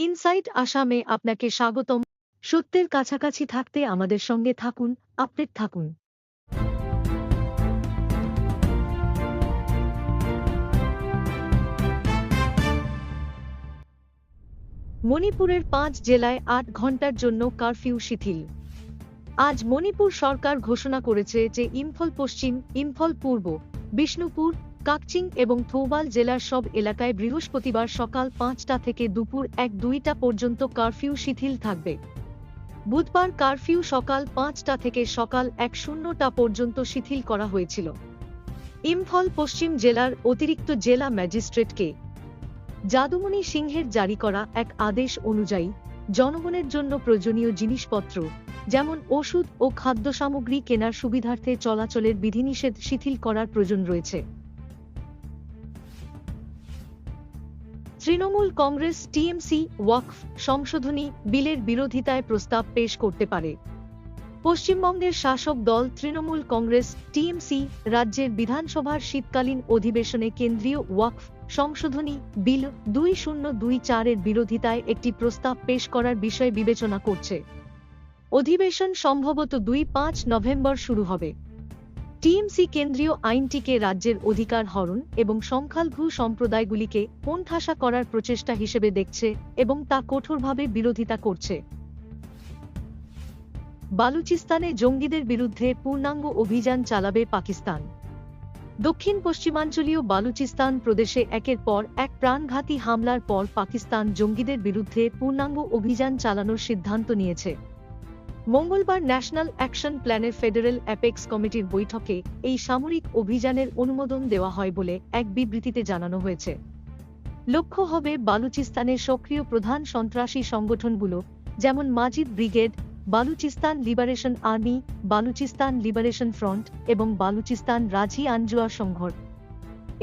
Insight আসামে আপনাকে স্বাগতম। সত্যের কাছাকাছি থাকতে আমাদের সঙ্গে থাকুন, আপডেট থাকুন। মণিপুরের 5 জেলায় 8 ঘণ্টার জন্য কারফিউ শিথিল। আজ মণিপুর সরকার ঘোষণা করেছে যে ইম্ফল পশ্চিম, ইম্ফল পূর্ব, বিষ্ণুপুর, কাকচিং এবং থৌবাল জেলার সব এলাকায় বৃহস্পতিবার সকাল 5টা থেকে দুপুর 1-2টা পর্যন্ত কারফিউ শিথিল থাকবে। বুধবার কারফিউ সকাল 5টা থেকে সকাল 1:00টা পর্যন্ত শিথিল করা হয়েছিল। ইম্ফল পশ্চিম জেলার অতিরিক্ত জেলা ম্যাজিস্ট্রেটকে যাদুমণি সিংহের জারি করা এক আদেশ অনুযায়ী জনগণের জন্য প্রয়োজনীয় জিনিসপত্র যেমন ওষুধ ও খাদ্য সামগ্রী কেনার সুবিধার্থে চলাচলের বিধিনিষেধ শিথিল করার প্রয়োজন রয়েছে। তৃণমূল কংগ্রেস টিএমসি ওয়াকফ সংশোধনী বিলের বিরোধিতায় প্রস্তাব পেশ করতে পারে। পশ্চিমবঙ্গের শাসক দল তৃণমূল কংগ্রেস টিএমসি রাজ্যের বিধানসভার শীতকালীন অধিবেশনে কেন্দ্রীয় ওয়াকফ সংশোধনী বিল 2024-এর বিরোধিতায় একটি প্রস্তাব পেশ করার বিষয় বিবেচনা করছে। অধিবেশন সম্ভবত 2-5 নভেম্বর শুরু হবে। টিএমসি কেন্দ্রীয় আইনটিকে রাজ্যের অধিকার হরণ এবং সংখ্যালঘু সম্প্রদায়গুলিকে কোণঠাসা করার প্রচেষ্টা হিসেবে দেখছে এবং তা কঠোরভাবে বিরোধিতা করছে। বালুচিস্তানে জঙ্গিদের বিরুদ্ধে পূর্ণাঙ্গ অভিযান চালাবে পাকিস্তান। দক্ষিণ পশ্চিমাঞ্চলীয় বালুচিস্তান প্রদেশে একের পর এক প্রাণঘাতী হামলার পর পাকিস্তান জঙ্গিদের বিরুদ্ধে পূর্ণাঙ্গ অভিযান চালানোর সিদ্ধান্ত নিয়েছে। মঙ্গলবার ন্যাশনাল অ্যাকশন প্ল্যানের ফেডারেল অ্যাপেক্স কমিটির বৈঠকে এই সামরিক অভিযানের অনুমোদন দেওয়া হয় বলে এক বিবৃতিতে জানানো হয়েছে। লক্ষ্য হবে বালুচিস্তানের সক্রিয় প্রধান সন্ত্রাসী সংগঠনগুলো যেমন Majid brigade, Balochistan liberation army, Balochistan liberation front এবং বালুচিস্তান রাজি আনজুয়া সংঘর।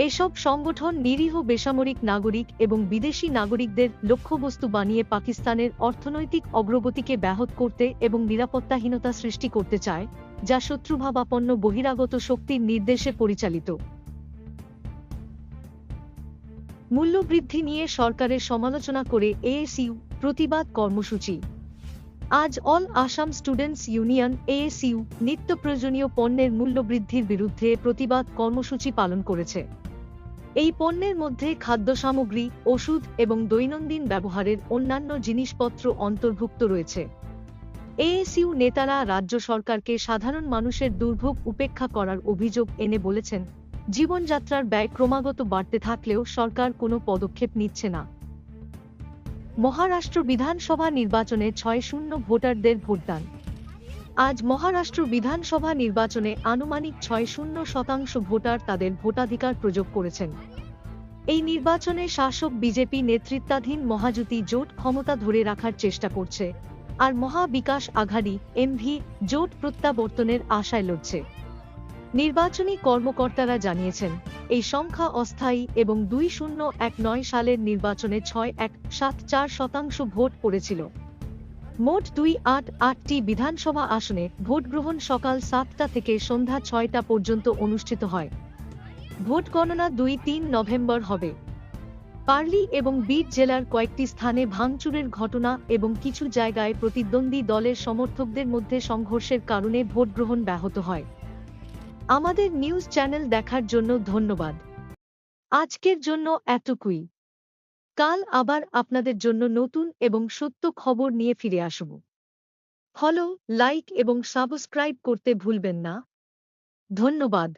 এসব সংগঠন নিরীহ বেসামরিক নাগরিক এবং বিদেশি নাগরিকদের লক্ষ্যবস্তু বানিয়ে পাকিস্তানের অর্থনৈতিক অগ্রগতিকে ব্যাহত করতে এবং নিরাপত্তাহীনতা সৃষ্টি করতে চায়, যা শত্রুভাবাপন্ন বহিরাগত শক্তির নির্দেশে পরিচালিত। মূল্যবৃদ্ধি নিয়ে সরকারের সমালোচনা করে এএসইউ প্রতিবাদ কর্মসূচি। আজ all Assam students union ASU নিত্য প্রয়োজনীয় পণ্যের মূল্যবৃদ্ধির বিরুদ্ধে প্রতিবাদ কর্মসূচি পালন করেছে। এই পণ্যের মধ্যে খাদ্য সামগ্রী, ওষুধ এবং দৈনন্দিন ব্যবহারের অন্যান্য জিনিসপত্র অন্তর্ভুক্ত রয়েছে। এএসইউ নেতারা রাজ্য সরকারকে সাধারণ মানুষের দুর্ভোগ উপেক্ষা করার অভিযোগ এনে বলেছেন, জীবনযাত্রার ব্যয় ক্রমাগত বাড়তে থাকলেও সরকার কোনো পদক্ষেপ নিচ্ছে না। মহারাষ্ট্র বিধানসভা নির্বাচনে 6-0 ভোটারদের ভোটদান। আজ মহারাষ্ট্র বিধানসভা নির্বাচনে আনুমানিক 6% ভোটার তাদের ভোটাধিকার প্রয়োগ করেছেন। এই নির্বাচনে শাসক বিজেপি নেতৃত্বাধীন মহাজোটী জোট ক্ষমতা ধরে রাখার চেষ্টা করছে, আর মহা বিকাশ আঘাড়ি এমভি জোট প্রত্যাবর্তনের আশায় লড়ছে। নির্বাচনী কর্মকর্তারা জানিয়েছেন, এই সংখ্যা অস্থায়ী এবং 2019 সালের নির্বাচনে 6.174% ভোট পড়েছিল। মোট 288টি বিধানসভা আসনে ভোটগ্রহণ সকাল 7টা থেকে সন্ধ্যা 6টা পর্যন্ত অনুষ্ঠিত হয়। ভোট গণনা 2-3 নভেম্বর হবে। পার্লি এবং বিড জেলার কয়েকটি স্থানে ভাঙচুরের ঘটনা এবং কিছু জায়গায় প্রতিদ্বন্দ্বী দলের সমর্থকদের মধ্যে সংঘর্ষের কারণে ভোটগ্রহণ ব্যাহত হয়। আমাদের নিউজ চ্যানেল দেখার জন্য ধন্যবাদ। আজকের জন্য এতটুকুই। কাল আবার আপনাদের জন্য নতুন এবং সত্য খবর নিয়ে ফিরে আসব। ফলো, লাইক এবং সাবস্ক্রাইব করতে ভুলবেন না। ধন্যবাদ।